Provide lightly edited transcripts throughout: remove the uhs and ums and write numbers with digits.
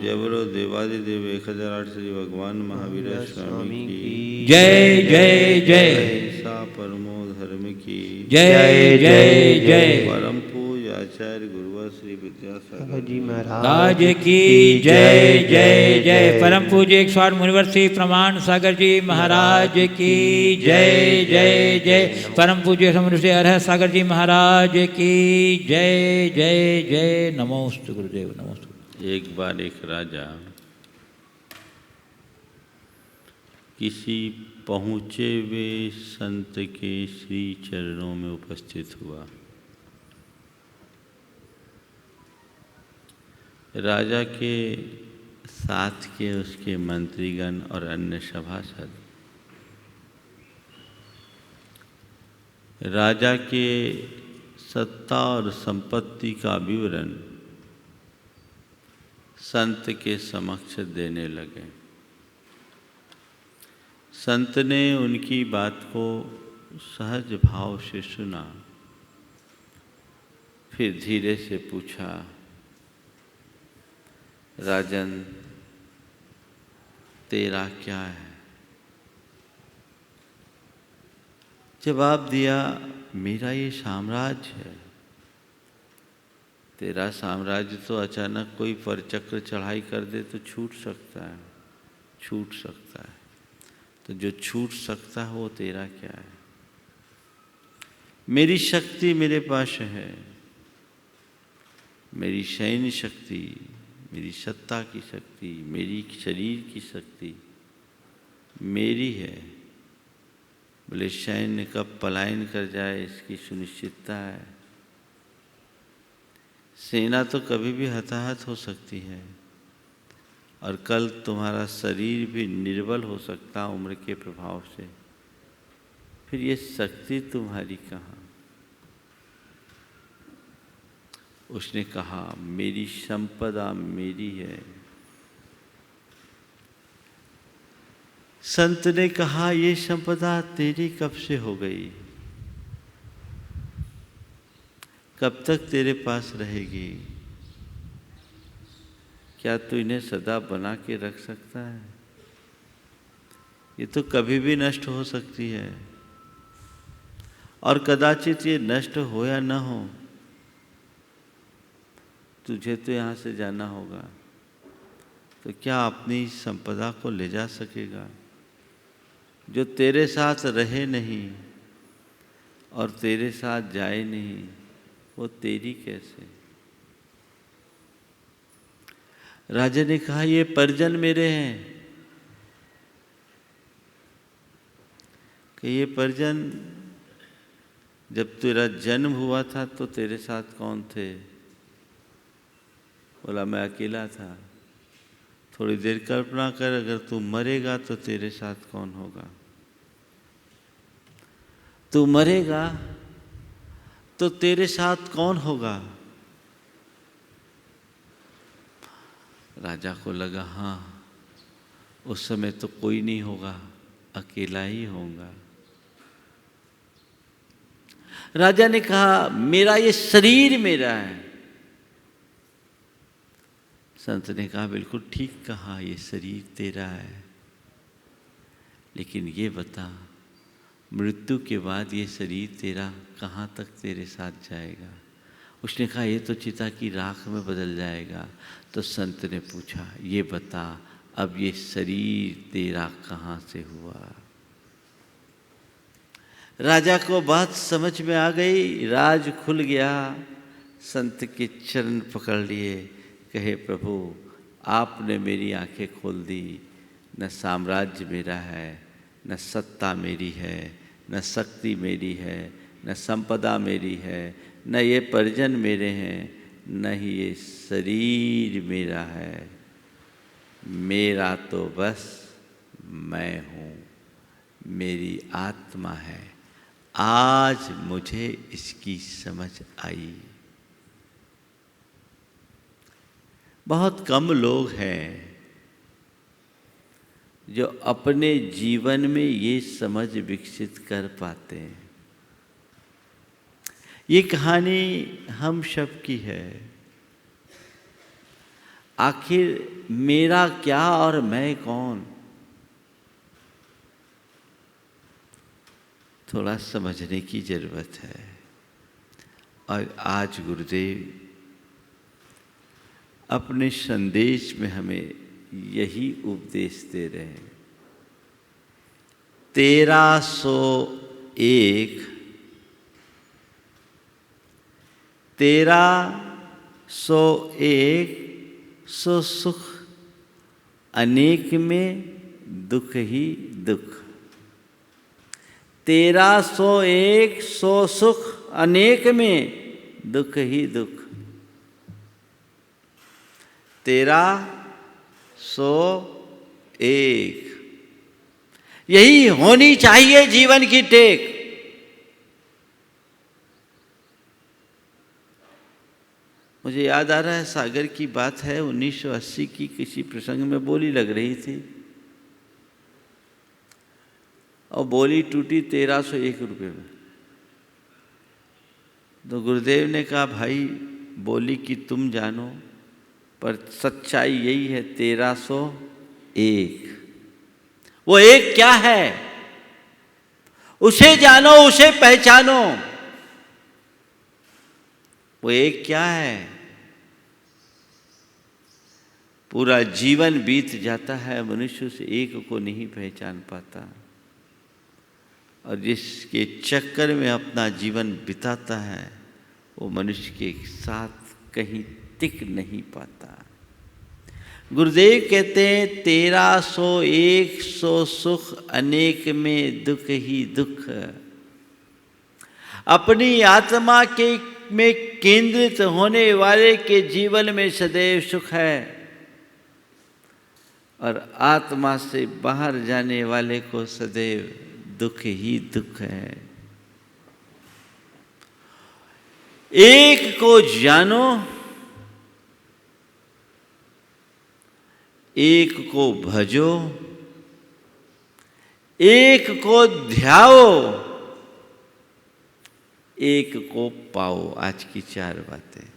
जय बोलो देवादिदेव 1008 श्री भगवान महावीर स्वामी की जय जय जय। अहिंसा परमो धर्म की जय जय जय। परम पूज्य आचार्य गुरुवर श्री विद्यासागर जी महाराज की जय जय जय। परम पूज्य 108 मुनिवर श्री प्रमाण सागर जी महाराज की जय जय जय। परम पूज्य समुद्र से अरह सागर जी महाराज की जय जय जय। नमोस्तु गुरुदेव नमोस्तु। एक बार एक राजा किसी पहुँचे हुए संत के श्री चरणों में उपस्थित हुआ। राजा के साथ के उसके मंत्रीगण और अन्य सभासद राजा के सत्ता और संपत्ति का विवरण संत के समक्ष देने लगे। संत ने उनकी बात को सहज भाव से सुना, फिर धीरे से पूछा, राजन तेरा क्या है? जवाब दिया, मेरा ये साम्राज्य है। तेरा साम्राज्य तो अचानक कोई परचक्र चढ़ाई कर दे तो छूट सकता है, छूट सकता है। तो जो छूट सकता है वो तेरा क्या है? मेरी शक्ति मेरे पास है, मेरी सैन्य शक्ति, मेरी सत्ता की शक्ति, मेरी शरीर की शक्ति मेरी है। बोले सैन्य कब पलायन कर जाए इसकी सुनिश्चितता है। सेना तो कभी भी हताहत हो सकती है और कल तुम्हारा शरीर भी निर्बल हो सकता उम्र के प्रभाव से। फिर ये शक्ति तुम्हारी कहाँ? उसने कहा, मेरी संपदा मेरी है। संत ने कहा, ये संपदा तेरी कब से हो गई? कब तक तेरे पास रहेगी? क्या तू इन्हें सदा बना के रख सकता है? ये तो कभी भी नष्ट हो सकती है और कदाचित ये नष्ट हो या न हो, तुझे तो यहाँ से जाना होगा। तो क्या अपनी संपदा को ले जा सकेगा? जो तेरे साथ रहे नहीं और तेरे साथ जाए नहीं, वो तेरी कैसे? राजा ने कहा, ये परिजन मेरे हैं। कि ये परिजन जब तेरा जन्म हुआ था तो तेरे साथ कौन थे? बोला, मैं अकेला था। थोड़ी देर कल्पना कर, अगर तू मरेगा तो तेरे साथ कौन होगा? तू मरेगा तो तेरे साथ कौन होगा? राजा को लगा, हाँ उस समय तो कोई नहीं होगा, अकेला ही होगा। राजा ने कहा, मेरा ये शरीर मेरा है। संत ने कहा, बिल्कुल ठीक कहा, ये शरीर तेरा है, लेकिन ये बता, मृत्यु के बाद ये शरीर तेरा कहाँ तक तेरे साथ जाएगा? उसने कहा, ये तो चिता की राख में बदल जाएगा। तो संत ने पूछा, ये बता, अब ये शरीर तेरा कहाँ से हुआ? राजा को बात समझ में आ गई, राज खुल गया। संत के चरण पकड़ लिए, कहे, प्रभु आपने मेरी आंखें खोल दी। न साम्राज्य मेरा है, न सत्ता मेरी है, न शक्ति मेरी है, न संपदा मेरी है, न ये परिजन मेरे हैं, न ही ये शरीर मेरा है। मेरा तो बस मैं हूँ, मेरी आत्मा है। आज मुझे इसकी समझ आई। बहुत कम लोग हैं जो अपने जीवन में ये समझ विकसित कर पाते हैं। ये कहानी हम सब की है। आखिर मेरा क्या और मैं कौन, थोड़ा समझने की जरूरत है। और आज गुरुदेव अपने संदेश में हमें यही उपदेश दे रहे हैं। 1301 सो सुख अनेक में दुख ही दुख। 1301 सो सुख अनेक में दुख ही दुख। 1301 यही होनी चाहिए जीवन की टेक। मुझे याद आ रहा है, सागर की बात है, 1980 की किसी प्रसंग में बोली लग रही थी और बोली टूटी 1301 रुपये में। तो गुरुदेव ने कहा, भाई बोली कि तुम जानो, पर सच्चाई यही है 1301। वो एक क्या है, उसे जानो, उसे पहचानो। वो एक क्या है? पूरा जीवन बीत जाता है, मनुष्य उस एक को नहीं पहचान पाता, और जिसके चक्कर में अपना जीवन बिताता है वो मनुष्य के साथ कहीं टिक नहीं पाता। गुरुदेव कहते हैं 1301 सो सुख अनेक में दुख ही दुख। अपनी आत्मा के में केंद्रित होने वाले के जीवन में सदैव सुख है, और आत्मा से बाहर जाने वाले को सदैव दुख ही दुख है। एक को जानो, एक को भजो, एक को ध्याओ, एक को पाओ। आज की 4 बातें।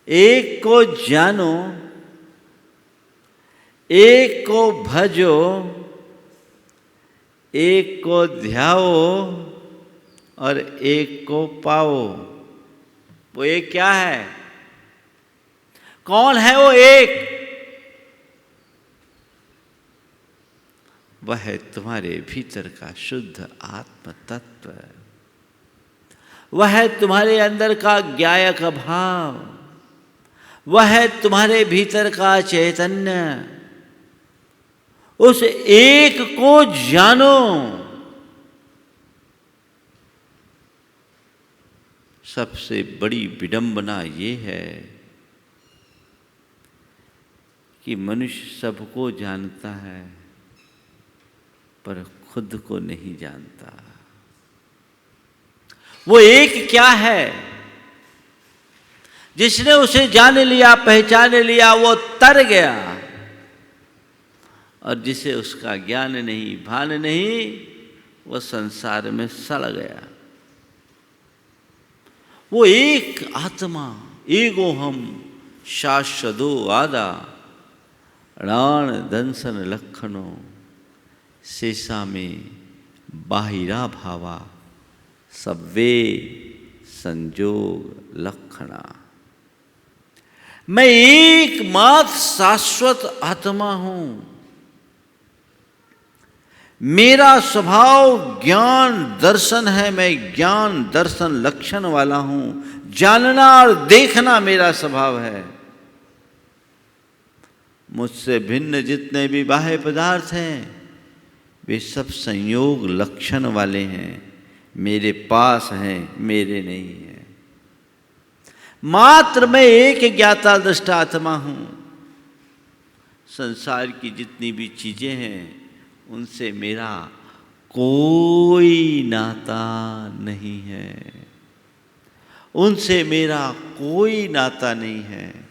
एक को जानो, एक को भजो, एक को ध्याओ और एक को पाओ। वो एक क्या है? कौन है वो एक? वह है तुम्हारे भीतर का शुद्ध आत्म तत्व। वह है तुम्हारे अंदर का ज्ञायक भाव। वह है तुम्हारे भीतर का चैतन्य। उस एक को जानो। सबसे बड़ी विडंबना ये है कि मनुष्य सबको जानता है पर खुद को नहीं जानता। वो एक क्या है? जिसने उसे जान लिया, पहचान लिया, वो तर गया, और जिसे उसका ज्ञान नहीं, भान नहीं, वो संसार में सड़ गया। वो एक आत्मा, एगो हम शाश्वतो आदा राण दंसन लक्षणो शेषा में बाहिरा भावा सब्वे संजोग लक्षणा। मैं एकमात्र शाश्वत आत्मा हूं। मेरा स्वभाव ज्ञान दर्शन है। मैं ज्ञान दर्शन लक्षण वाला हूं। जानना और देखना मेरा स्वभाव है। मुझसे भिन्न जितने भी बाह्य पदार्थ हैं वे सब संयोग लक्षण वाले हैं। मेरे पास हैं, मेरे नहीं हैं। मात्र मैं एक ज्ञाता दृष्टा आत्मा हूं। संसार की जितनी भी चीजें हैं उनसे मेरा कोई नाता नहीं है। उनसे मेरा कोई नाता नहीं है।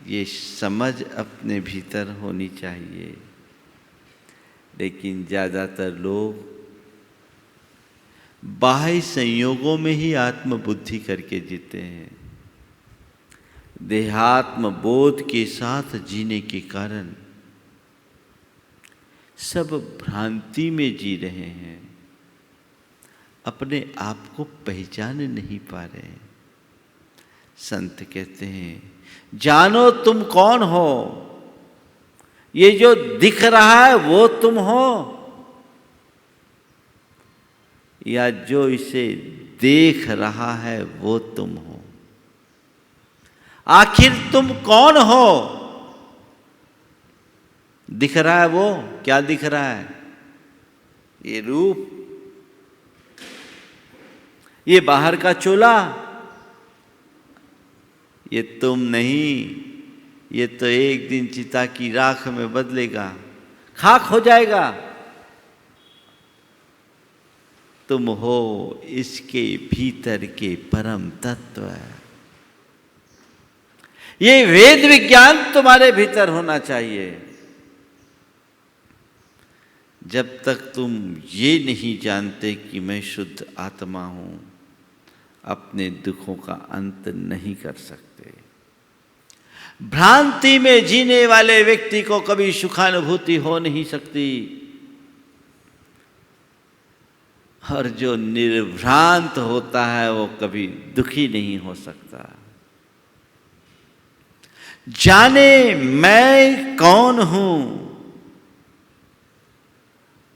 ये समझ अपने भीतर होनी चाहिए। लेकिन ज़्यादातर लोग बाह्य संयोगों में ही आत्मबुद्धि करके जीते हैं। देहात्म बोध के साथ जीने के कारण सब भ्रांति में जी रहे हैं, अपने आप को पहचान नहीं पा रहे हैं। संत कहते हैं, जानो तुम कौन हो, ये जो दिख रहा है वो तुम हो या जो इसे देख रहा है वो तुम हो। आखिर तुम कौन हो? दिख रहा है वो, क्या दिख रहा है? ये रूप, ये बाहर का चोला, ये तुम नहीं। ये तो एक दिन चिता की राख में बदलेगा, खाक हो जाएगा। तुम हो इसके भीतर के परम तत्व। ये वेद विज्ञान तुम्हारे भीतर होना चाहिए। जब तक तुम ये नहीं जानते कि मैं शुद्ध आत्मा हूं, अपने दुखों का अंत नहीं कर सकते। भ्रांति में जीने वाले व्यक्ति को कभी सुखानुभूति हो नहीं सकती, और जो निर्भ्रांत होता है वो कभी दुखी नहीं हो सकता। जाने मैं कौन हूं,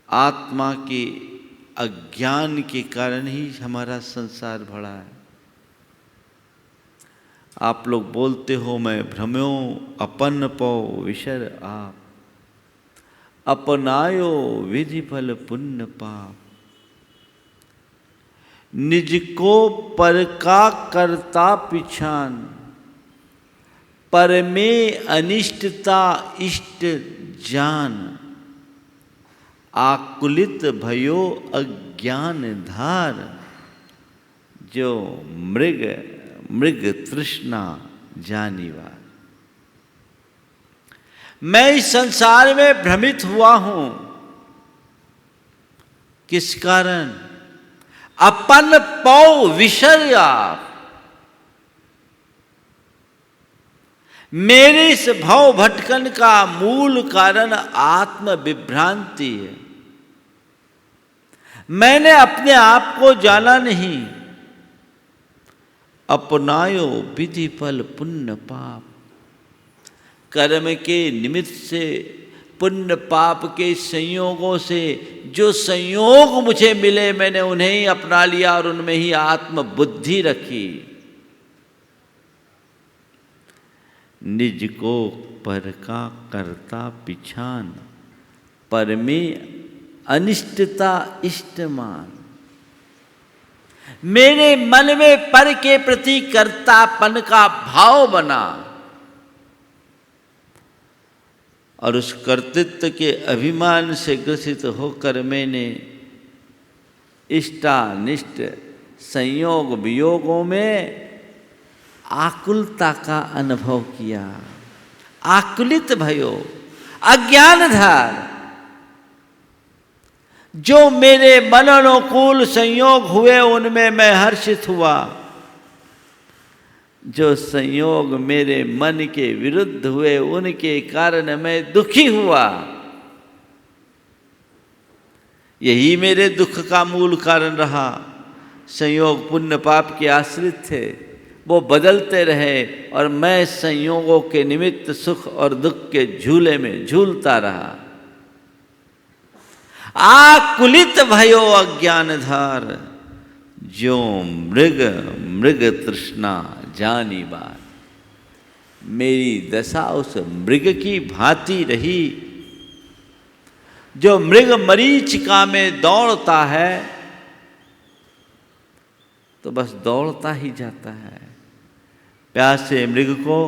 आत्मा के अज्ञान के कारण ही हमारा संसार भरा है। आप लोग बोलते हो मैं भ्रम्यो अपन पौ विशर आप, अपनायो विधि फल पुण्य पाप। निज को पर का करता पिछान, पर में अनिष्टता इष्ट जान। आकुलित भयो अज्ञान धार, जो मृग तृष्णा जानीवा। मैं इस संसार में भ्रमित हुआ हूं, किस कारण? अपन पौ विषया, मेरे इस भव भटकन का मूल कारण आत्म विभ्रांति है। मैंने अपने आप को जाना नहीं। अपनायो विधि फल पुण्य पाप, कर्म के निमित्त से, पुण्य पाप के संयोगों से जो संयोग मुझे मिले, मैंने उन्हें ही अपना लिया और उनमें ही आत्म बुद्धि रखी। निज को पर का करता पिछान, पर में अनिष्टता इष्टमान। मेरे मन में पर के प्रति कर्तापन का भाव बना, और उस कर्तृत्व के अभिमान से ग्रसित होकर मैंने इष्टानिष्ट संयोग वियोगों में आकुलता का अनुभव किया। आकुलित भयो अज्ञानधार, जो मेरे मन अनुकूल संयोग हुए उनमें मैं हर्षित हुआ, जो संयोग मेरे मन के विरुद्ध हुए उनके कारण मैं दुखी हुआ। यही मेरे दुख का मूल कारण रहा। संयोग पुण्य पाप के आश्रित थे, वो बदलते रहे और मैं संयोगों के निमित्त सुख और दुख के झूले में झूलता रहा। आकुलित भयो अज्ञानधार, जो मृग तृष्णा जानी बार। मेरी दशा उस मृग की भांति रही, जो मृग मरीचिका में दौड़ता है तो बस दौड़ता ही जाता है। प्यासे मृग को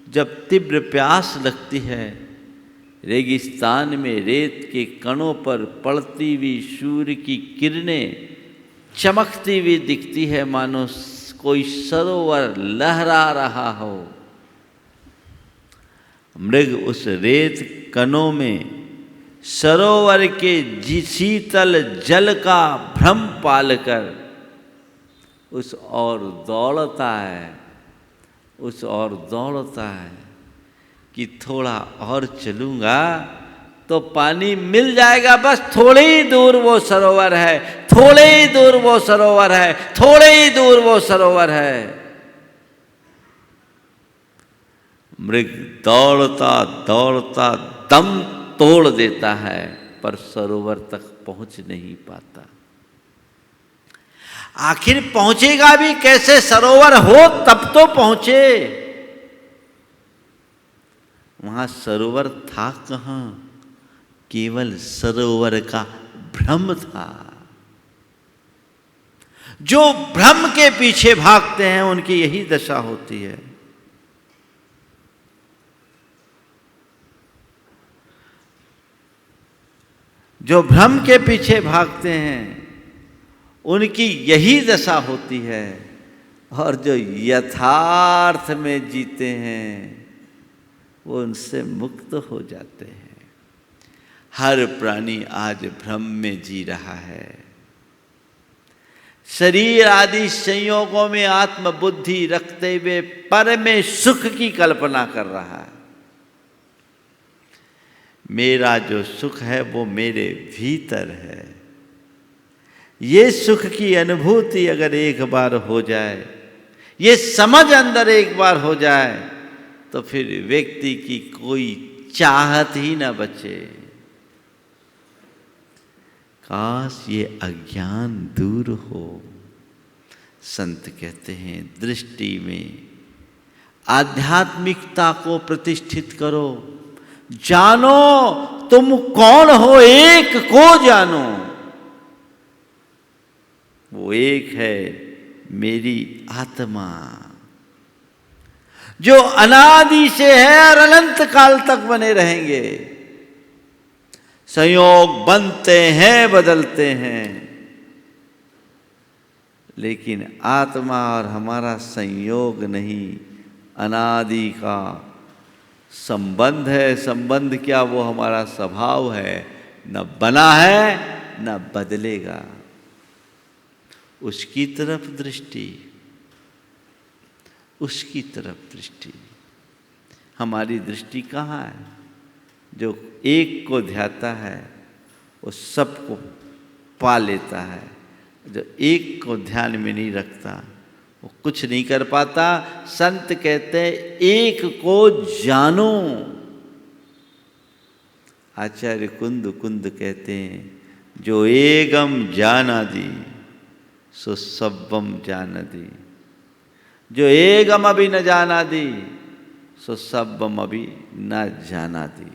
जब तीव्र प्यास लगती है, रेगिस्तान में रेत के कणों पर पड़ती हुई सूर्य की किरणें चमकती हुई दिखती है, मानो कोई सरोवर लहरा रहा हो। मृग उस रेत कणों में सरोवर के शीतल जल का भ्रम पालकर उस और दौड़ता है, उस ओर दौड़ता है कि थोड़ा और चलूँगा तो पानी मिल जाएगा, बस थोड़ी ही दूर वो सरोवर है, थोड़े ही दूर वो सरोवर है, थोड़े ही दूर वो सरोवर है। मृग दौड़ता दौड़ता दम तोड़ देता है पर सरोवर तक पहुंच नहीं पाता। आखिर पहुंचेगा भी कैसे? सरोवर हो तब तो पहुंचे। वहां सरोवर था कहां? केवल सरोवर का भ्रम था। जो भ्रम के पीछे भागते हैं उनकी यही दशा होती है। जो भ्रम के पीछे भागते हैं उनकी यही दशा होती है, और जो यथार्थ में जीते हैं वो उनसे मुक्त हो जाते हैं। हर प्राणी आज भ्रम में जी रहा है। शरीर आदि संयोगों में आत्मबुद्धि रखते हुए पर में सुख की कल्पना कर रहा है। मेरा जो सुख है वो मेरे भीतर है। ये सुख की अनुभूति अगर एक बार हो जाए, ये समझ अंदर एक बार हो जाए, तो फिर व्यक्ति की कोई चाहत ही ना बचे। काश ये अज्ञान दूर हो। संत कहते हैं दृष्टि में आध्यात्मिकता को प्रतिष्ठित करो। जानो तुम कौन हो, एक को जानो। वो एक है मेरी आत्मा, जो अनादि से है और अनंत काल तक बने रहेंगे। संयोग बनते हैं, बदलते हैं, लेकिन आत्मा और हमारा संयोग नहीं, अनादि का संबंध है। संबंध क्या, वो हमारा स्वभाव है, न बना है न बदलेगा। उसकी तरफ दृष्टि, उसकी तरफ दृष्टि। हमारी दृष्टि कहाँ है? जो एक को ध्याता है वो सबको पा लेता है। जो एक को ध्यान में नहीं रखता वो कुछ नहीं कर पाता। संत कहते हैं एक को जानो। आचार्य कुंद कहते हैं जो एकम जानादि सो सब्बम जानादि, जो एकम अभी न जानादि सो सब्बम अभी न जानादि।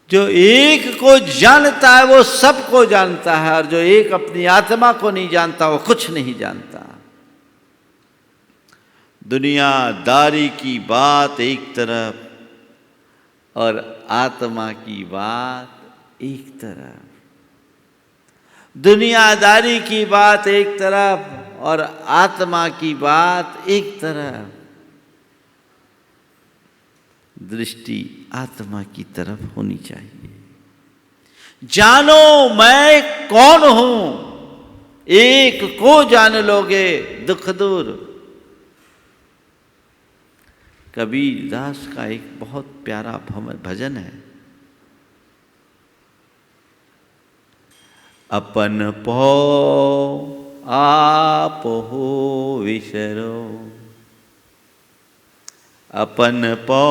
जो एक को जानता है वो सबको जानता है, और जो एक अपनी आत्मा को नहीं जानता वो कुछ नहीं जानता। दुनियादारी की बात एक तरफ और आत्मा की बात एक तरफ। दुनियादारी की बात एक तरफ और आत्मा की बात एक तरफ। दृष्टि आत्मा की तरफ होनी चाहिए। जानो मैं कौन हूं, एक को जान लोगे दुख दूर। कबीर दास का एक बहुत प्यारा भजन है। अपन पो आप हो विसरो, अपन पो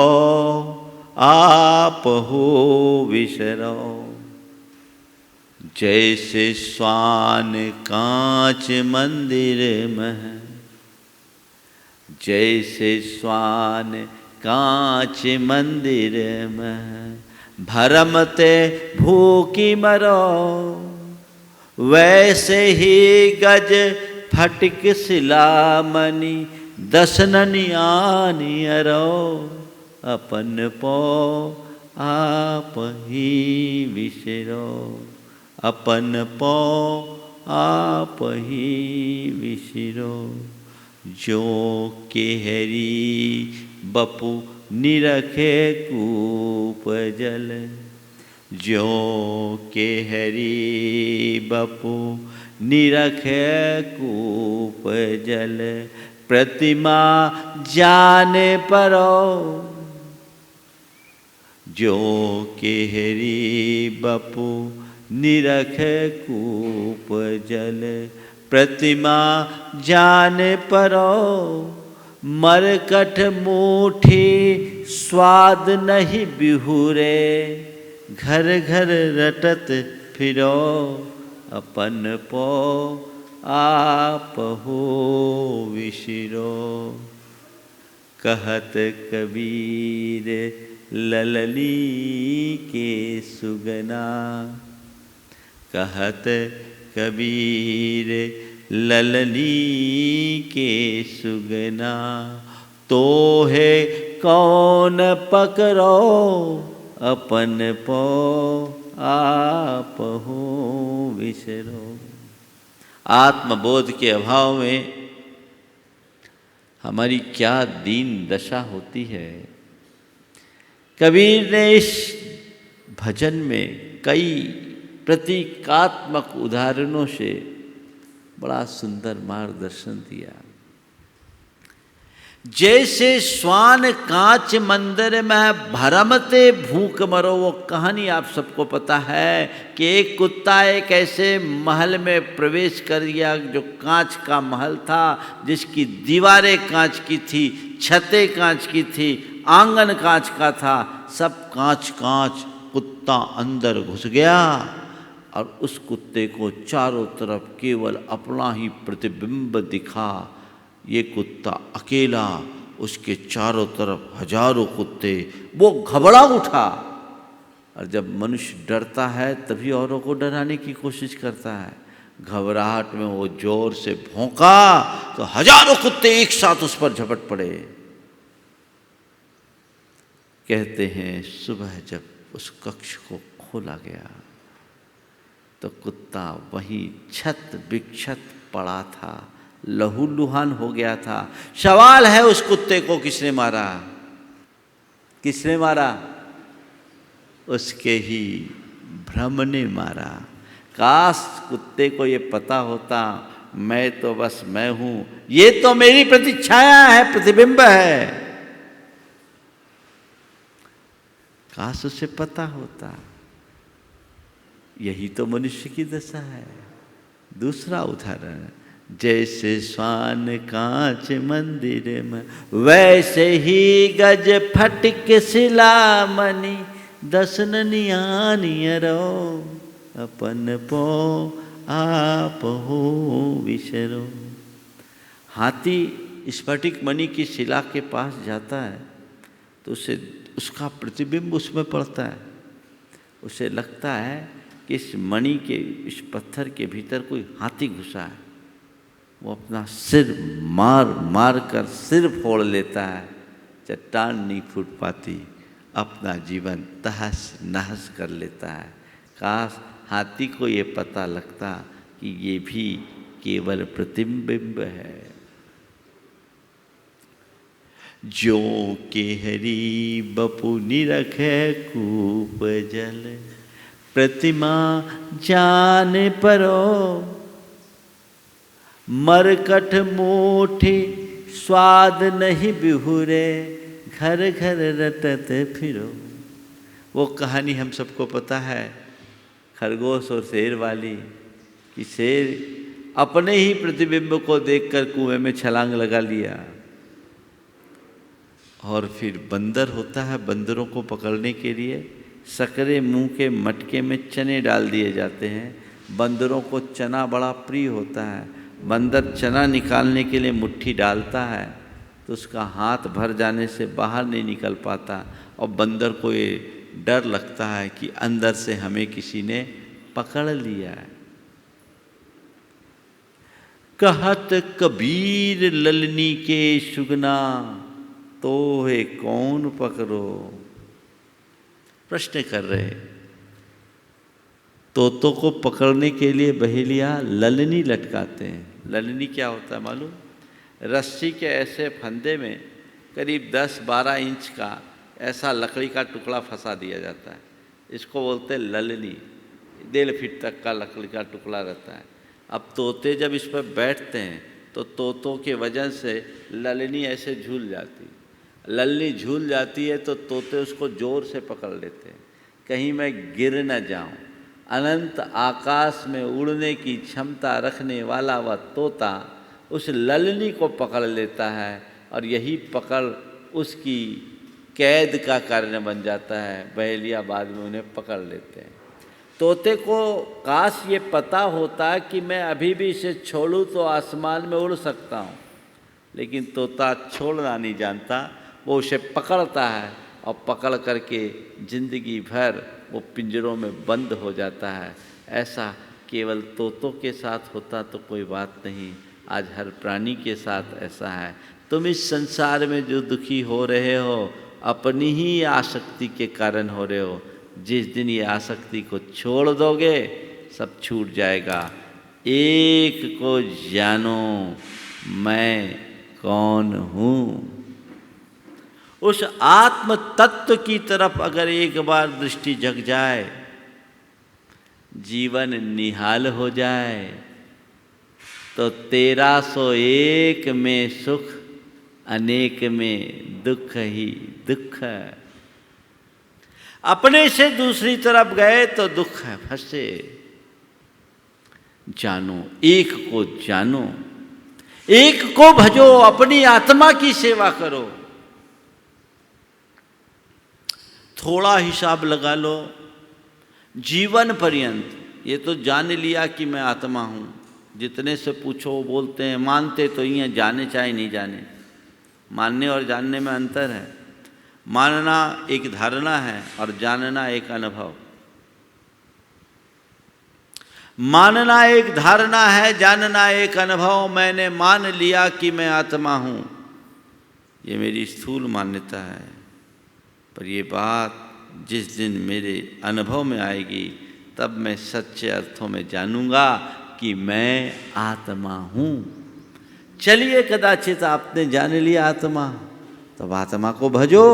आप हो विसरो। जैसे स्वान कांच मंदिर में, जैसे स्वान कांच मंदिर में, भरमते भूखी मरो। वैसे ही गज फटिक सिलामणि दसननि आनि अरो। अपन पो आप ही विसरो, अपन पो आप ही विसरो। जो केहरी बपु निरखे कूप जल, जो केहरी बपु निरखे कूप जल। प्रतिमा जाने परो, जो केहरी बपु निरख कूप जल। प्रतिमा जाने परो, मरकट मूठी स्वाद नहीं बिहुरे। घर घर रटत फिरो, अपन पो आप हो विशिरो। कहत कबीर ललनी के सुगना, कहत कबीर ललनी के सुगना। तो है कौन पकड़ो, अपन पो आप हो विसरो। आत्मबोध के अभाव में हमारी क्या दीन दशा होती है। कबीर ने इस भजन में कई प्रतीकात्मक उदाहरणों से बड़ा सुंदर मार्गदर्शन दिया। जैसे श्वान कांच मंदिर में भरमते भूख मरो, वो कहानी आप सबको पता है कि एक कुत्ता एक ऐसे महल में प्रवेश कर गया जो कांच का महल था, जिसकी दीवारें कांच की थी, छतें कांच की थी, आंगन कांच का था, सब कांच कांच। कुत्ता अंदर घुस गया और उस कुत्ते को चारों तरफ केवल अपना ही प्रतिबिंब दिखा। ये कुत्ता अकेला, उसके चारों तरफ हजारों कुत्ते। वो घबरा उठा, और जब मनुष्य डरता है तभी औरों को डराने की कोशिश करता है। घबराहट में वो जोर से भौंका तो हजारों कुत्ते एक साथ उस पर झपट पड़े। कहते हैं सुबह जब उस कक्ष को खोला गया तो कुत्ता वहीं छत बिक्षत पड़ा था, लहूलुहान हो गया था। सवाल है उस कुत्ते को किसने मारा? किसने मारा? उसके ही भ्रम ने मारा। काश कुत्ते को ये पता होता मैं तो बस मैं हूं, ये तो मेरी प्रतिच्छाया है, प्रतिबिंब है। काश उसे पता होता। यही तो मनुष्य की दशा है। दूसरा उदाहरण, जैसे श्वान कांच मंदिर में, वैसे ही गज फटिक शिला मणि। दसन नियानियरो, अपन पो आप हो विसरो। हाथी स्फटिक मणि की शिला के पास जाता है तो उसे उसका प्रतिबिंब उसमें पड़ता है। उसे लगता है कि इस मणि के, इस पत्थर के भीतर कोई हाथी घुसा है। वो अपना सिर मार मार कर सिर फोड़ लेता है, चट्टान नहीं फूट पाती, अपना जीवन तहस नहस कर लेता है। काश हाथी को ये पता लगता कि ये भी केवल प्रतिबिंब है। जो केहरी बपु निरखे कूप जल। प्रतिमा जाने परो, मरकट मोठी स्वाद नहीं बिहुरे। घर घर रटत फिरो। वो कहानी हम सबको पता है, खरगोश और शेर वाली, कि शेर अपने ही प्रतिबिंब को देखकर कुएं में छलांग लगा लिया। और फिर बंदर होता है, बंदरों को पकड़ने के लिए सकरे मुंह के मटके में चने डाल दिए जाते हैं। बंदरों को चना बड़ा प्रिय होता है। बंदर चना निकालने के लिए मुट्ठी डालता है तो उसका हाथ भर जाने से बाहर नहीं निकल पाता, और बंदर को ये डर लगता है कि अंदर से हमें किसी ने पकड़ लिया है। कहत कबीर ललनी के सुगना, तो है कौन पकड़ो। प्रश्न कर रहे, तोतों को पकड़ने के लिए बहेलिया ललनी लटकाते हैं। ललनी क्या होता है मालूम? रस्सी के ऐसे फंदे में करीब 10-12 इंच का ऐसा लकड़ी का टुकड़ा फंसा दिया जाता है। इसको बोलते हैं ललनी। 1.5 फीट तक का लकड़ी का टुकड़ा रहता है। अब तोते जब इस पर बैठते हैं तो तोतों के वजन से ललनी ऐसे झूल जाती, ललनी झूल जाती है तो तोते उसको जोर से पकड़ लेते हैं, कहीं मैं गिर न जाऊं। अनंत आकाश में उड़ने की क्षमता रखने वाला वह तोता उस ललनी को पकड़ लेता है और यही पकड़ उसकी कैद का कारण बन जाता है। बहेलिया बाद में उन्हें पकड़ लेते हैं। तोते को काश ये पता होता कि मैं अभी भी इसे छोड़ूं तो आसमान में उड़ सकता हूँ, लेकिन तोता छोड़ना नहीं जानता, वो उसे पकड़ता है और पकड़ करके जिंदगी भर वो पिंजरों में बंद हो जाता है। ऐसा केवल तोतों के साथ होता तो कोई बात नहीं, आज हर प्राणी के साथ ऐसा है। तुम इस संसार में जो दुखी हो रहे हो अपनी ही आसक्ति के कारण हो रहे हो। जिस दिन ये आसक्ति को छोड़ दोगे सब छूट जाएगा। एक को जानो मैं कौन हूँ। उस आत्म तत्व की तरफ अगर एक बार दृष्टि जग जाए, जीवन निहाल हो जाए, तो 1301 में सुख, अनेक में दुख ही दुख। अपने से दूसरी तरफ गए तो दुख है, फंसे। जानो, एक को जानो, एक को भजो, अपनी आत्मा की सेवा करो। थोड़ा हिसाब लगा लो, जीवन पर्यंत ये तो जान लिया कि मैं आत्मा हूँ। जितने से पूछो वो बोलते हैं, मानते तो ये जाने चाहे नहीं जाने। मानने और जानने में अंतर है। मानना एक धारणा है और जानना एक अनुभव। मानना एक धारणा है, जानना एक अनुभव। मैंने मान लिया कि मैं आत्मा हूँ, ये मेरी स्थूल मान्यता है। पर ये बात जिस दिन मेरे अनुभव में आएगी तब मैं सच्चे अर्थों में जानूंगा कि मैं आत्मा हूँ। चलिए, कदाचित आपने जान लिया आत्मा, तब आत्मा को भजो।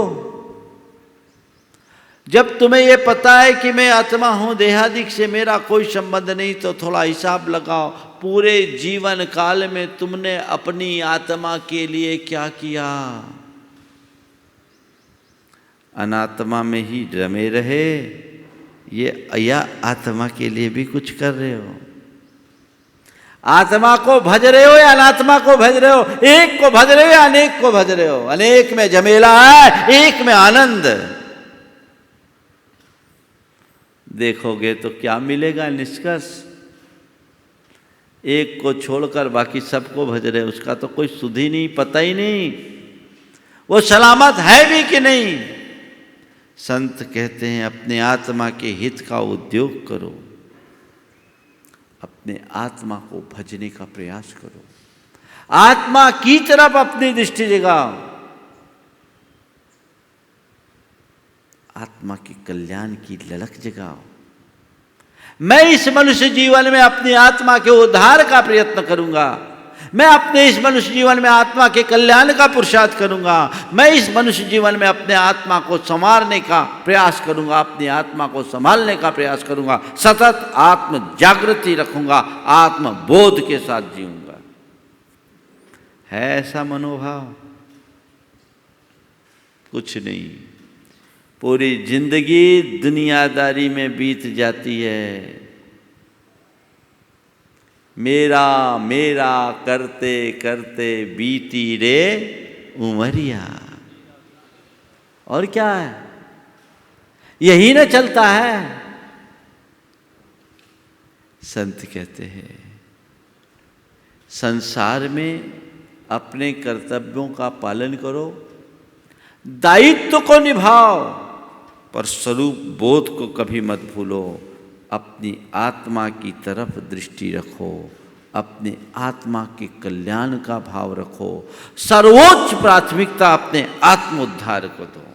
जब तुम्हें यह पता है कि मैं आत्मा हूं, देहादिक से मेरा कोई संबंध नहीं, तो थोड़ा हिसाब लगाओ, पूरे जीवन काल में तुमने अपनी आत्मा के लिए क्या किया? अनात्मा में ही रमे रहे या आत्मा के लिए भी कुछ कर रहे हो? आत्मा को भज रहे हो या अनात्मा को भज रहे हो? एक को भज रहे हो या अनेक को भज रहे हो? अनेक में झमेला है, एक में आनंद। देखोगे तो क्या मिलेगा निष्कर्ष? एक को छोड़कर बाकी सबको भज रहे, उसका तो कोई सुध ही नहीं, पता ही नहीं वो सलामत है भी कि नहीं। संत कहते हैं अपने आत्मा के हित का उद्योग करो, अपने आत्मा को भजने का प्रयास करो, आत्मा की तरफ अपनी दृष्टि जगाओ, आत्मा के कल्याण की ललक जगाओ। मैं इस मनुष्य जीवन में अपनी आत्मा के उद्धार का प्रयत्न करूंगा, मैं अपने इस मनुष्य जीवन में आत्मा के कल्याण का पुरुषार्थ करूंगा, मैं इस मनुष्य जीवन में अपने आत्मा को संवारने का प्रयास करूंगा, अपनी आत्मा को संभालने का प्रयास करूंगा, सतत आत्म जागृति रखूंगा, आत्म बोध के साथ जीऊंगा। है ऐसा मनोभाव? कुछ नहीं, पूरी जिंदगी दुनियादारी में बीत जाती है। मेरा मेरा करते करते बीती रे उमरिया। और क्या है? यही ना चलता है। संत कहते हैं संसार में अपने कर्तव्यों का पालन करो, दायित्व को निभाओ, पर स्वरूप बोध को कभी मत भूलो। अपनी आत्मा की तरफ दृष्टि रखो, अपने आत्मा के कल्याण का भाव रखो, सर्वोच्च प्राथमिकता अपने आत्मोद्धार को दो।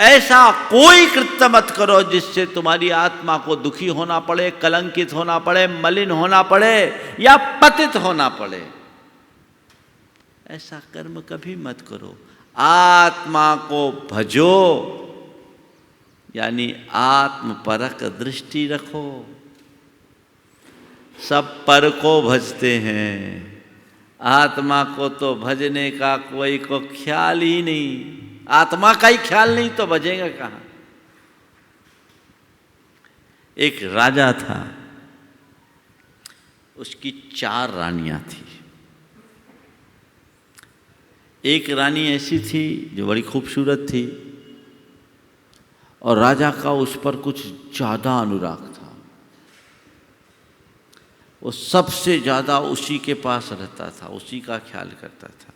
ऐसा कोई कृत्य मत करो जिससे तुम्हारी आत्मा को दुखी होना पड़े, कलंकित होना पड़े, मलिन होना पड़े या पतित होना पड़े। ऐसा कर्म कभी मत करो। आत्मा को भजो, यानी आत्मपरक दृष्टि रखो। सब पर को भजते हैं, आत्मा को तो भजने का कोई को ख्याल ही नहीं, आत्मा का ही ख्याल नहीं तो भजेगा कहाँ। एक राजा था, उसकी 4 रानियां थी। एक रानी ऐसी थी जो बड़ी खूबसूरत थी और राजा का उस पर कुछ ज़्यादा अनुराग था। वो सबसे ज़्यादा उसी के पास रहता था, उसी का ख्याल करता था।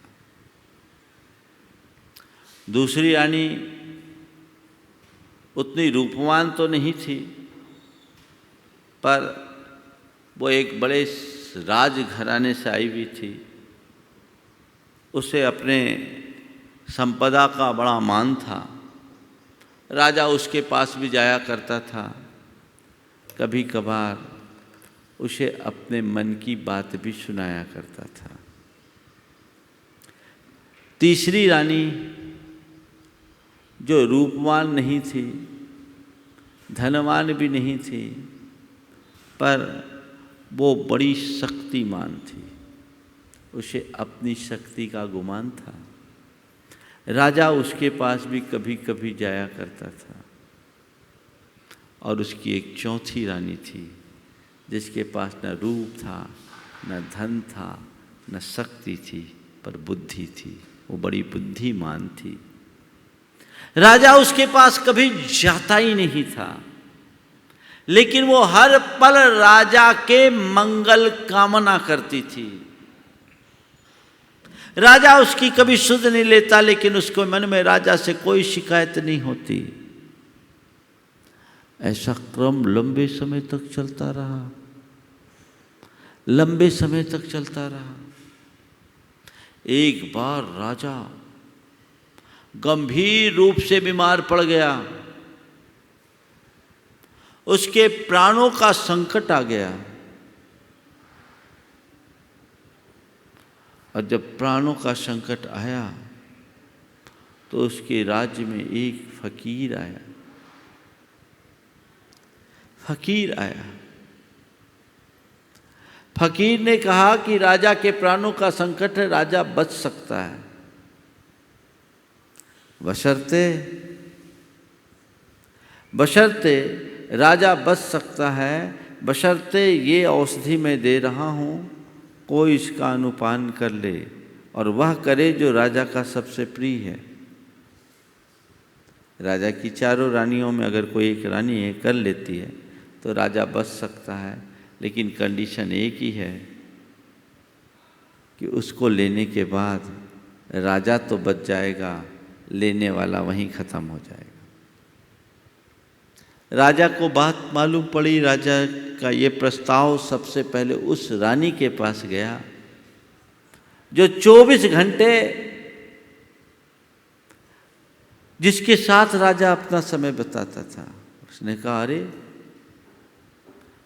दूसरी रानी उतनी रूपवान तो नहीं थी, पर वो एक बड़े राजघराने से आई हुई थी। उसे अपने संपदा का बड़ा मान था। राजा उसके पास भी जाया करता था। कभी कभार उसे अपने मन की बात भी सुनाया करता था। तीसरी रानी जो रूपवान नहीं थी, धनवान भी नहीं थी, पर वो बड़ी शक्तिमान थी। उसे अपनी शक्ति का गुमान था। राजा उसके पास भी कभी कभी जाया करता था। और उसकी एक चौथी रानी थी जिसके पास न रूप था, न धन था, न शक्ति थी, पर बुद्धि थी। वो बड़ी बुद्धिमान थी। राजा उसके पास कभी जाता ही नहीं था, लेकिन वो हर पल राजा के मंगल कामना करती थी। राजा उसकी कभी सुध नहीं लेता, लेकिन उसके मन में राजा से कोई शिकायत नहीं होती। ऐसा क्रम लंबे समय तक चलता रहा, लंबे समय तक चलता रहा। एक बार राजा गंभीर रूप से बीमार पड़ गया। उसके प्राणों का संकट आ गया। और जब प्राणों का संकट आया तो उसके राज्य में एक फकीर आया। फकीर ने कहा कि राजा के प्राणों का संकट है, राजा बच सकता है, बशर्ते राजा बच सकता है, बशर्ते ये औषधि मैं दे रहा हूँ, कोई इसका अनुपान कर ले और वह करे जो राजा का सबसे प्रिय है। राजा की 4 रानियों में अगर कोई एक रानी है कर लेती है तो राजा बच सकता है, लेकिन कंडीशन एक ही है कि उसको लेने के बाद राजा तो बच जाएगा, लेने वाला वहीं ख़त्म हो जाएगा। राजा को बात मालूम पड़ी। राजा का ये प्रस्ताव सबसे पहले उस रानी के पास गया जो 24 घंटे जिसके साथ राजा अपना समय बिताता था। उसने कहा, अरे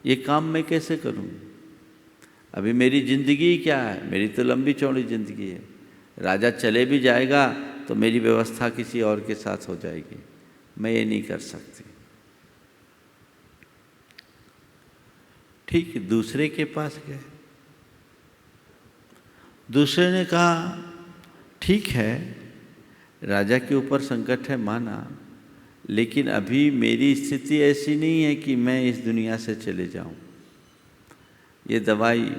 ये काम मैं कैसे करूं? अभी मेरी ज़िंदगी क्या है? मेरी तो लंबी चौड़ी ज़िंदगी है। राजा चले भी जाएगा तो मेरी व्यवस्था किसी और के साथ हो जाएगी, मैं ये नहीं कर सकती। ठीक, दूसरे के पास गए। दूसरे ने कहा, ठीक है, राजा के ऊपर संकट है माना, लेकिन अभी मेरी स्थिति ऐसी नहीं है कि मैं इस दुनिया से चले जाऊं। ये दवाई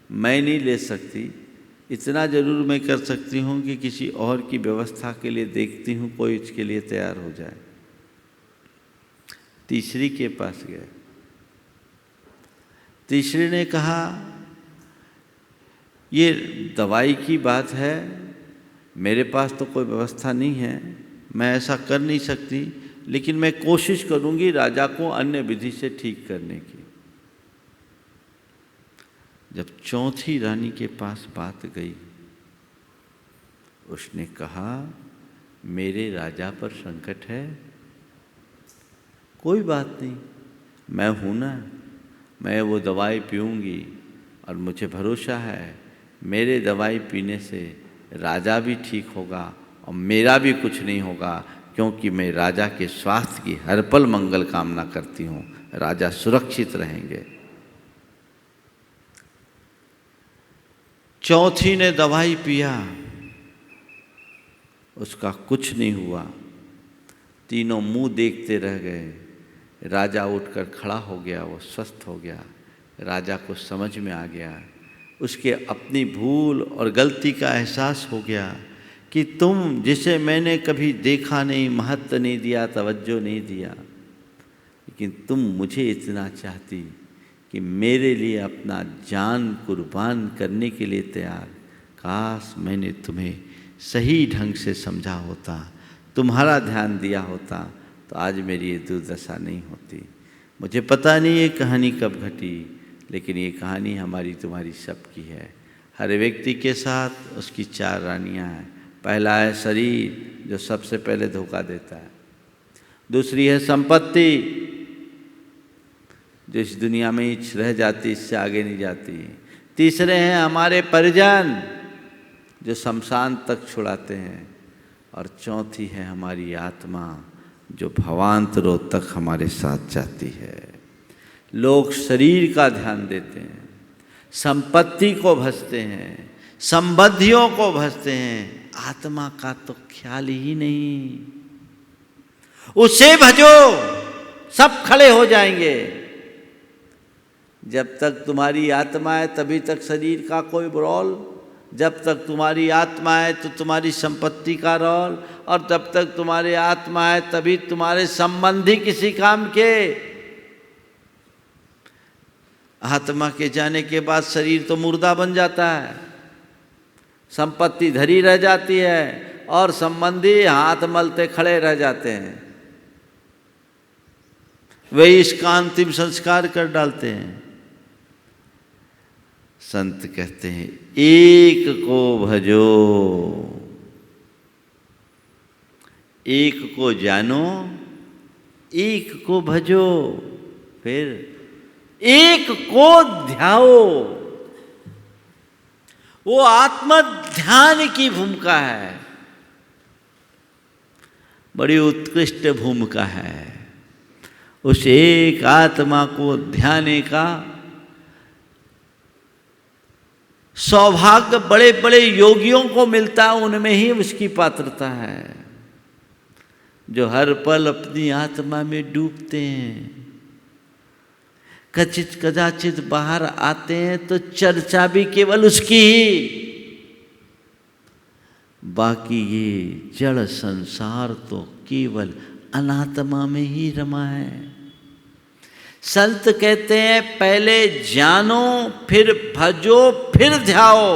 मैं नहीं ले सकती। इतना ज़रूर मैं कर सकती हूँ कि किसी और की व्यवस्था के लिए देखती हूँ, कोई इसके लिए तैयार हो जाए। तीसरी के पास गए। तीसरे ने कहा, ये दवाई की बात है, मेरे पास तो कोई व्यवस्था नहीं है, मैं ऐसा कर नहीं सकती, लेकिन मैं कोशिश करूंगी राजा को अन्य विधि से ठीक करने की। जब चौथी रानी के पास बात गई, उसने कहा, मेरे राजा पर संकट है, कोई बात नहीं, मैं हूं ना, मैं वो दवाई पीऊँगी और मुझे भरोसा है मेरे दवाई पीने से राजा भी ठीक होगा और मेरा भी कुछ नहीं होगा, क्योंकि मैं राजा के स्वास्थ्य की हर पल मंगल कामना करती हूँ, राजा सुरक्षित रहेंगे। चौथी ने दवाई पिया, उसका कुछ नहीं हुआ। तीनों मुंह देखते रह गए। राजा उठकर खड़ा हो गया, वो स्वस्थ हो गया। राजा को समझ में आ गया, उसके अपनी भूल और गलती का एहसास हो गया कि तुम जिसे मैंने कभी देखा नहीं, महत्व नहीं दिया, तवज्जो नहीं दिया, लेकिन तुम मुझे इतना चाहती कि मेरे लिए अपना जान कुर्बान करने के लिए तैयार। काश मैंने तुम्हें सही ढंग से समझा होता, तुम्हारा ध्यान दिया होता, तो आज मेरी ये दुर्दशा नहीं होती। मुझे पता नहीं ये कहानी कब घटी, लेकिन ये कहानी हमारी तुम्हारी सबकी है। हर व्यक्ति के साथ उसकी 4 रानियां हैं। पहला है शरीर, जो सबसे पहले धोखा देता है। दूसरी है संपत्ति, जो इस दुनिया में ही रह जाती, इससे आगे नहीं जाती। तीसरे हैं हमारे परिजन, जो शमशान तक छुड़ाते हैं। और चौथी है हमारी आत्मा, जो भवांतरों तक हमारे साथ जाती है। लोग शरीर का ध्यान देते हैं, संपत्ति को भजते हैं, संबंधियों को भजते हैं, आत्मा का तो ख्याल ही नहीं। उसे भजो, सब खड़े हो जाएंगे। जब तक तुम्हारी आत्मा है तभी तक शरीर का कोई रोल, जब तक तुम्हारी आत्मा है तो तुम्हारी संपत्ति का रोल, और जब तक तुम्हारी आत्मा है तभी तुम्हारे संबंधी किसी काम के। आत्मा के जाने के बाद शरीर तो मुर्दा बन जाता है, संपत्ति धरी रह जाती है, और संबंधी हाथ मलते खड़े रह जाते हैं। वे इसका अंतिम संस्कार कर डालते हैं। संत कहते हैं एक को भजो, एक को जानो, एक को भजो, फिर एक को ध्याओ। वो आत्म ध्यान की भूमिका है, बड़ी उत्कृष्ट भूमिका है। उस एक आत्मा को ध्याने का सौभाग्य बड़े बड़े योगियों को मिलता है, उनमें ही उसकी पात्रता है, जो हर पल अपनी आत्मा में डूबते हैं। कचित कदाचित बाहर आते हैं तो चर्चा भी केवल उसकी ही, बाकी ये जड़ संसार तो केवल अनात्मा में ही रमा है। संत कहते हैं पहले जानो, फिर भजो, फिर ध्याओ।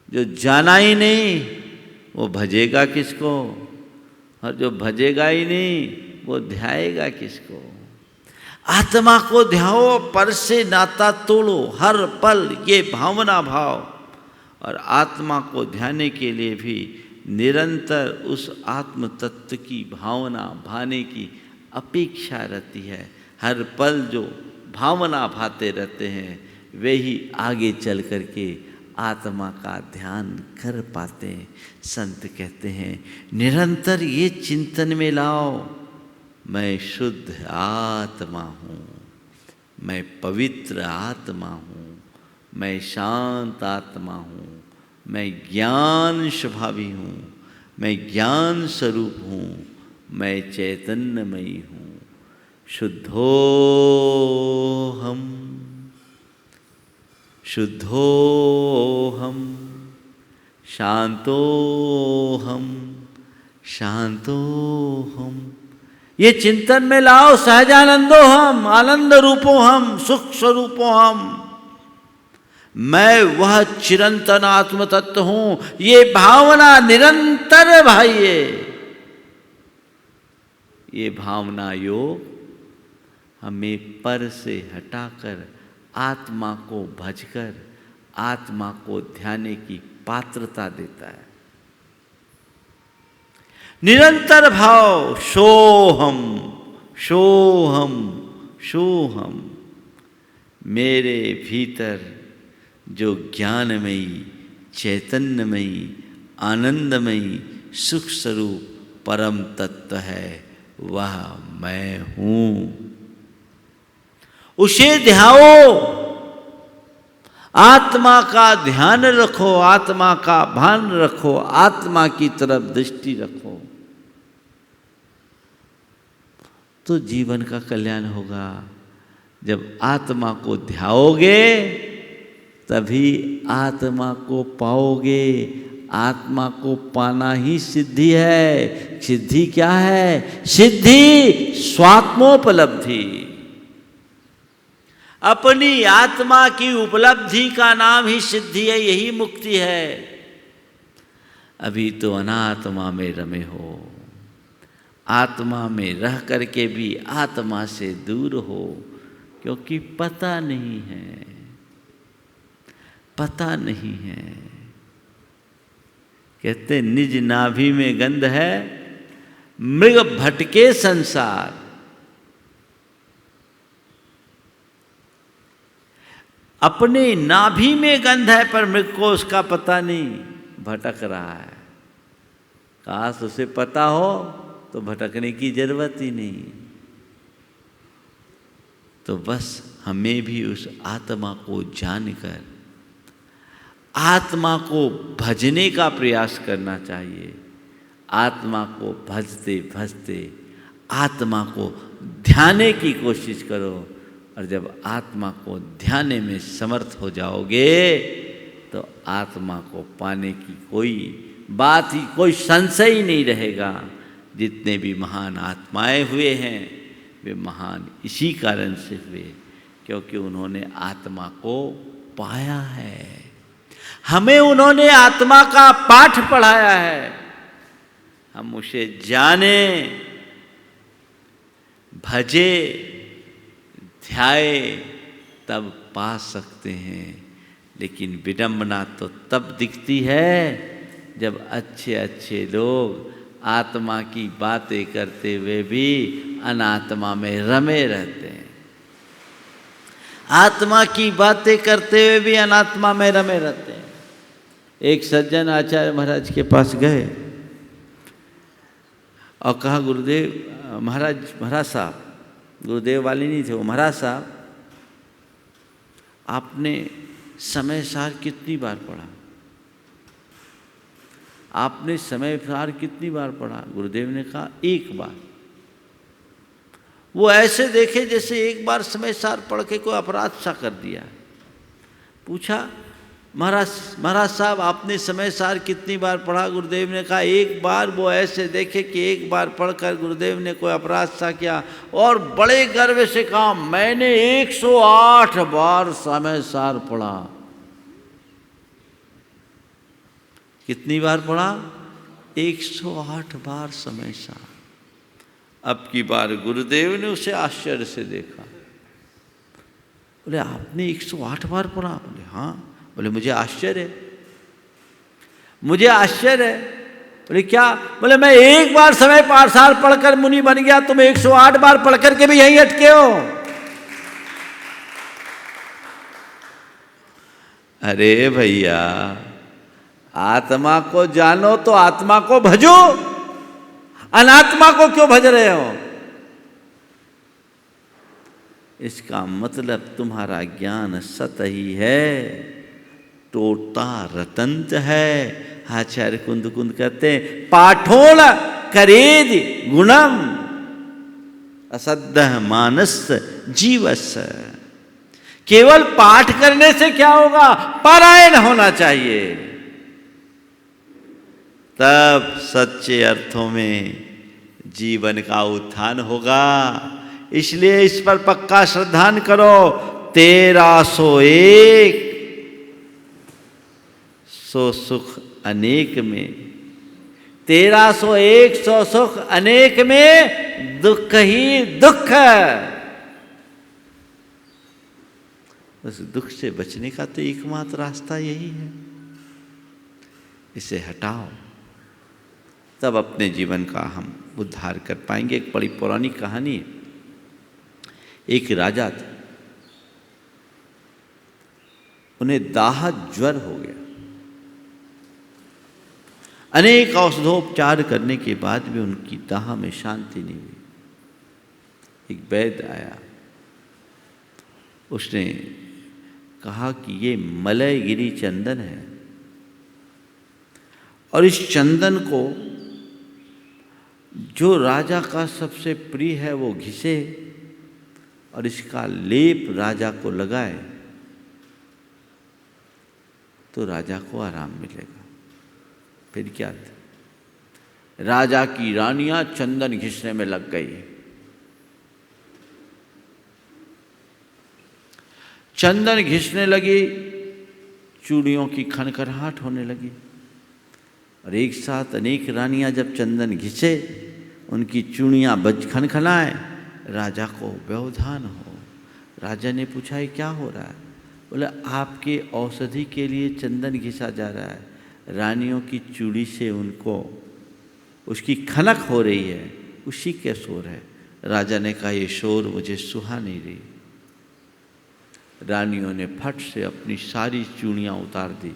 जो जाना ही नहीं वो भजेगा किसको, और जो भजेगा ही नहीं वो ध्याएगा किसको। आत्मा को ध्याओ, पर से नाता तोड़ो, हर पल ये भावना भाव। और आत्मा को ध्याने के लिए भी निरंतर उस आत्म तत्व की भावना भाने की अपेक्षा रहती है। हर पल जो भावना भाते रहते हैं वे ही आगे चल कर के आत्मा का ध्यान कर पाते हैं। संत कहते हैं निरंतर ये चिंतन में लाओ, मैं शुद्ध आत्मा हूँ, मैं पवित्र आत्मा हूँ, मैं शांत आत्मा हूँ, मैं ज्ञान स्वभावी हूँ, मैं ज्ञान स्वरूप हूँ, मैं चैतन्यमयी हूँ। शुद्धोहम शुद्धोहम, शांतोहम शांतोहम। ये चिंतन में लाओ, सहजानंदो हम, आनंद रूपो हम, सुख स्वरूपो हम। मैं वह चिरंतन आत्म तत्व हूं। ये भावना निरंतर भाइये, ये भावना योग हमें पर से हटाकर आत्मा को भजकर आत्मा को ध्याने की पात्रता देता है। निरंतर भाव सोहम सोहम सोहम। मेरे भीतर जो ज्ञानमयी, चैतन्यमयी, आनंदमयी, सुख स्वरूप परम तत्व है वह मैं हूं। उसे ध्याओ, आत्मा का ध्यान रखो, आत्मा का भान रखो, आत्मा की तरफ दृष्टि रखो, तो जीवन का कल्याण होगा। जब आत्मा को ध्याओगे तभी आत्मा को पाओगे। आत्मा को पाना ही सिद्धि है। सिद्धि क्या है? सिद्धि स्वात्मोपलब्धि। अपनी आत्मा की उपलब्धि का नाम ही सिद्धि है, यही मुक्ति है। अभी तो अनात्मा में रमे हो, आत्मा में रह करके भी आत्मा से दूर हो, क्योंकि पता नहीं है, पता नहीं है। कहते निज नाभि में गंध है, मृग भटके संसार। अपने नाभि में गंध है पर मृग को उसका पता नहीं, भटक रहा है। काश उसे पता हो तो भटकने की जरूरत ही नहीं। तो बस हमें भी उस आत्मा को जानकर आत्मा को भजने का प्रयास करना चाहिए। आत्मा को भजते भजते आत्मा को ध्याने की कोशिश करो, और जब आत्मा को ध्याने में समर्थ हो जाओगे तो आत्मा को पाने की कोई बात ही, कोई संशय ही नहीं रहेगा। जितने भी महान आत्माएं हुए हैं वे महान इसी कारण से हुए, क्योंकि उन्होंने आत्मा को पाया है। हमें उन्होंने आत्मा का पाठ पढ़ाया है, हम उसे जाने, भजे, ध्याए, तब पा सकते हैं। लेकिन विडंबना तो तब दिखती है जब अच्छे अच्छे लोग आत्मा की बातें करते हुए भी अनात्मा में रमे रहते हैं। आत्मा की बातें करते हुए भी अनात्मा में रमे रहते हैं। एक सज्जन आचार्य महाराज के पास गए और कहा, गुरुदेव, महाराज साहब, गुरुदेव वाले नहीं थे वो, महाराज साहब, आपने समय सार कितनी बार पढ़ा? आपने समय सार कितनी बार पढ़ा? गुरुदेव ने कहा, एक बार। वो ऐसे देखे जैसे एक बार समय सार पढ़ के कोई अपराध सा कर दिया। पूछा, महाराज साहब, आपने समय सार कितनी बार पढ़ा? गुरुदेव ने कहा, एक बार। वो ऐसे देखे कि एक बार पढ़कर गुरुदेव ने कोई अपराध सा किया, और बड़े गर्व से कहा, मैंने 108 बार समय सार पढ़ा। कितनी बार पढ़ा? 108 बार समय सार। अब की बार गुरुदेव ने उसे आश्चर्य से देखा। बोले, आपने 108 बार पढ़ा? बोले, हाँ। बोले, मुझे आश्चर्य है, मुझे आश्चर्य है। बोले, क्या? बोले, मैं एक बार समय पाठशाल पढ़कर मुनि बन गया, तुम 108 बार पढ़ करके भी यहीं अटके हो। अरे भैया, आत्मा को जानो तो आत्मा को भजो, अनात्मा को क्यों भज रहे हो? इसका मतलब तुम्हारा ज्ञान सत ही है, टोटा रतंत है। आचार्य कुंद कहते हैं, पाठोल करेद गुणम असद्ध मानस जीवस। केवल पाठ करने से क्या होगा? पारायण होना चाहिए, तब सच्चे अर्थों में जीवन का उत्थान होगा। इसलिए इस पर पक्का श्रद्धान करो। 1301 सो सुख अनेक में, 1301 सो सुख अनेक में, दुख ही दुख। उस दुख से बचने का तो एकमात्र रास्ता यही है। इसे हटाओ, तब अपने जीवन का हम उद्धार कर पाएंगे। एक बड़ी पौराणिक कहानी है। एक राजा थे, उन्हें दाह ज्वर हो गया। अनेक औषधोपचार करने के बाद भी उनकी दाह में शांति नहीं हुई। एक वैद्य आया, उसने कहा कि ये मलयगिरी चंदन है और इस चंदन को जो राजा का सबसे प्रिय है वो घिसे और इसका लेप राजा को लगाए तो राजा को आराम मिलेगा। फिर क्या था? राजा की रानियां चंदन घिसने में लग गई। चंदन घिसने लगी, चूड़ियों की खनखनाहट होने लगी और एक साथ अनेक रानियां जब चंदन घिसे, उनकी चूड़ियां बज खनखनाए, राजा को व्यवधान हो। राजा ने पूछा ये क्या हो रहा है? बोले आपके औषधि के लिए चंदन घिसा जा रहा है। रानियों की चूड़ी से उनको उसकी खनक हो रही है, उसी के शोर है। राजा ने कहा ये शोर मुझे सुहा नहीं रही। रानियों ने फट से अपनी सारी चूड़ियां उतार दी,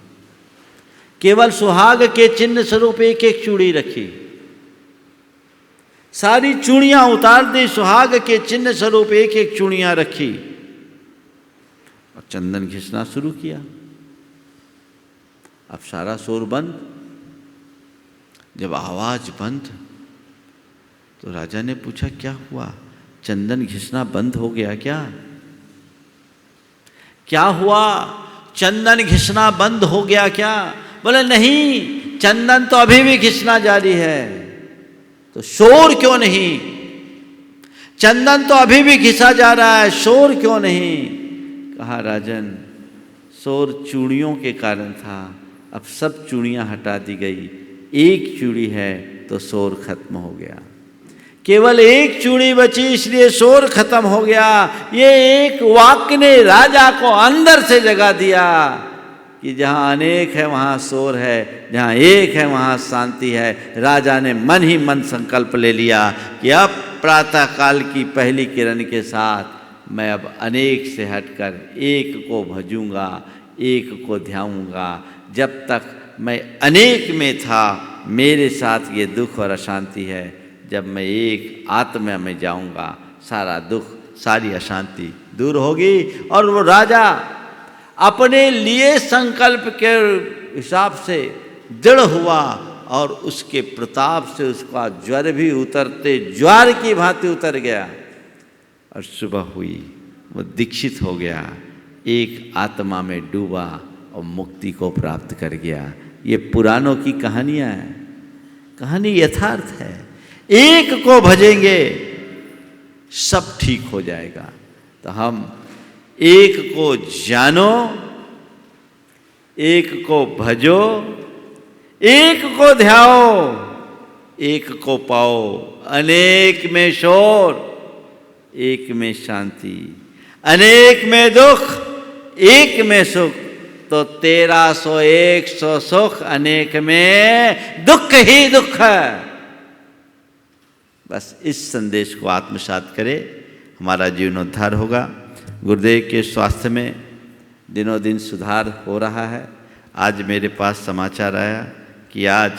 केवल सुहाग के चिन्ह स्वरूप एक एक चूड़ी रखी। सारी चूड़ियां उतार दी, सुहाग के चिन्ह स्वरूप एक एक चूड़ियां रखी और चंदन घिसना शुरू किया। अब सारा शोर बंद। जब आवाज बंद तो राजा ने पूछा क्या हुआ? चंदन घिसना बंद हो गया क्या? क्या हुआ? चंदन घिसना बंद हो गया क्या? बोले नहीं, चंदन तो अभी भी घिसना जारी है। तो शोर क्यों नहीं? चंदन तो अभी भी घिसा जा रहा है, शोर क्यों नहीं? कहा राजन शोर चूड़ियों के कारण था, अब सब चूड़ियां हटा दी गई, एक चूड़ी है तो शोर खत्म हो गया। केवल एक चूड़ी बची इसलिए शोर खत्म हो गया। ये एक वाक्य ने राजा को अंदर से जगा दिया कि जहाँ अनेक है वहाँ शोर है, जहाँ एक है वहाँ शांति है। राजा ने मन ही मन संकल्प ले लिया कि अब प्रातः काल की पहली किरण के साथ मैं अब अनेक से हटकर एक को भजूंगा, एक को ध्याऊंगा। जब तक मैं अनेक में था मेरे साथ ये दुख और अशांति है, जब मैं एक आत्मा में जाऊंगा सारा दुख सारी अशांति दूर होगी। और वो राजा अपने लिए संकल्प के हिसाब से दृढ़ हुआ और उसके प्रताप से उसका ज्वर भी उतरते ज्वार की भांति उतर गया और सुबह हुई वो दीक्षित हो गया, एक आत्मा में डूबा और मुक्ति को प्राप्त कर गया। ये पुराणों की कहानियाँ हैं, कहानी यथार्थ है। एक को भजेंगे सब ठीक हो जाएगा। तो हम एक को जानो, एक को भजो, एक को ध्याओ, एक को पाओ। अनेक में शोर, एक में शांति, अनेक में दुख, एक में सुख। तो 1301 सुख, अनेक में दुख ही दुख है। बस इस संदेश को आत्मसात करें, हमारा जीवनोद्धार होगा। गुरुदेव के स्वास्थ्य में दिनों दिन सुधार हो रहा है। आज मेरे पास समाचार आया कि आज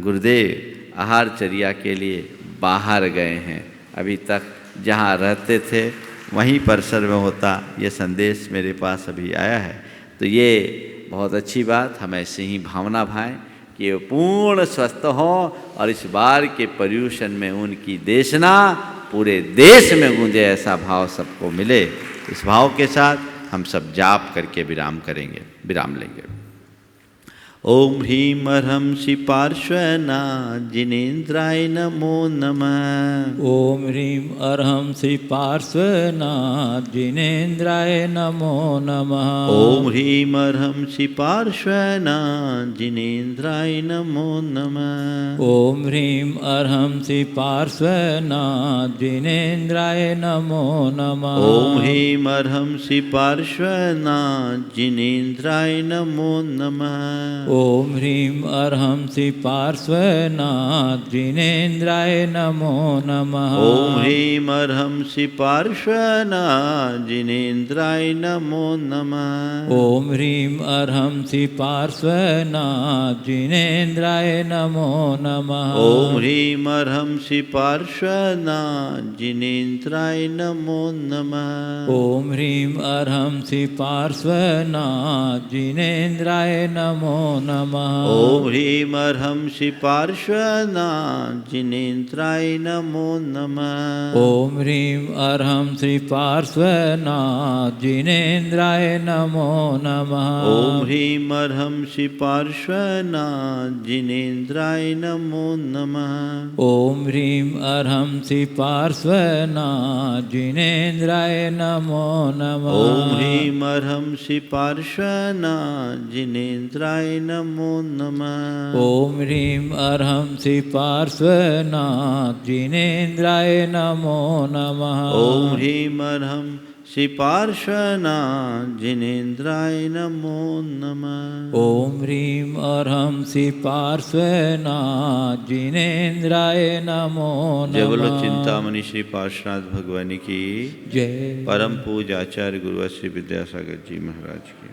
गुरुदेव आहारचर्या के लिए बाहर गए हैं। अभी तक जहाँ रहते थे वहीं परिसर में होता, ये संदेश मेरे पास अभी आया है। तो ये बहुत अच्छी बात, हम ऐसे ही भावना भाएं कि वो पूर्ण स्वस्थ हों और इस बार के पर्यूषण में उनकी देशना पूरे देश में गूंजे, ऐसा भाव सबको मिले। इस भाव के साथ हम सब जाप करके विराम करेंगे, विराम लेंगे। ओम ह्रीं अर्हंसि पार्श्वनाथ जिनेन्द्राय नमो नमः। ओम ह्रीं अर्हंसि पार्श्वनाथ जिनेन्द्राय नमो नमः। ओम ह्रीं अर्हंसि पार्श्वनाथ जिनेन्द्राय नमो नमः। ओम ह्रीं अर्हंसि पार्श्वनाथ जिनेन्द्राय नमो नमः। ओम ह्रीं अर्हंसि पार्श्वनाथ जिनेन्द्राय नमो नमः। ओम ह्रीं अर्हं श्री पार्श्वनाथ जिनेन्द्राय नमो नमः। ओम ह्रीं अर्हं श्री पार्श्वनाथ जिनेन्द्राय नमो नमः। ओम ह्रीं अर्हं श्री पार्श्वनाथ जिनेन्द्राय नमो नमः। ओम ह्रीं अर्हं श्री पार्श्वनाथ जिनेन्द्राय नमो नमः। ओम ह्रीं अर्हं श्री पार्श्वनाथ जिनेन्द्राय नमो नमः। ओम ह्रीं अर्हं श्री पार्श्वनाथ जिनेन्द्राय नमो नमः। ओम ह्रीं अर्हं श्री पार्श्वनाथ जिनेन्द्राय नमो नमः। ओम ह्रीं अर्हं श्री पार्श्वनाथ जिनेन्द्राय नमो नमः। ओम ह्रीं अर्हं श्री पार्श्वनाथ जिनेन्द्राय नमो नमः। ओम ह्रीं अर्हं श्री पार्श्वनाथ जिनेन्द्राय नमो नमः। ओम ह्रीं अर्हं श्री पार्श्वनाथ जिनेन्द्राय नमो नमः। ओम ह्रीं अर्हं श्री पार्श्वनाथ जिनेन्द्राय नमो नमः। ओम ह्रीं अर्हं श्री पार्श्वनाथ जिनेन्द्राय नमो नमः। जय बोलो चिंतामणि श्री पार्श्वनाथ भगवान की जय। परम पूज्य आचार्य गुरु श्री विद्यासागर जी महाराज की।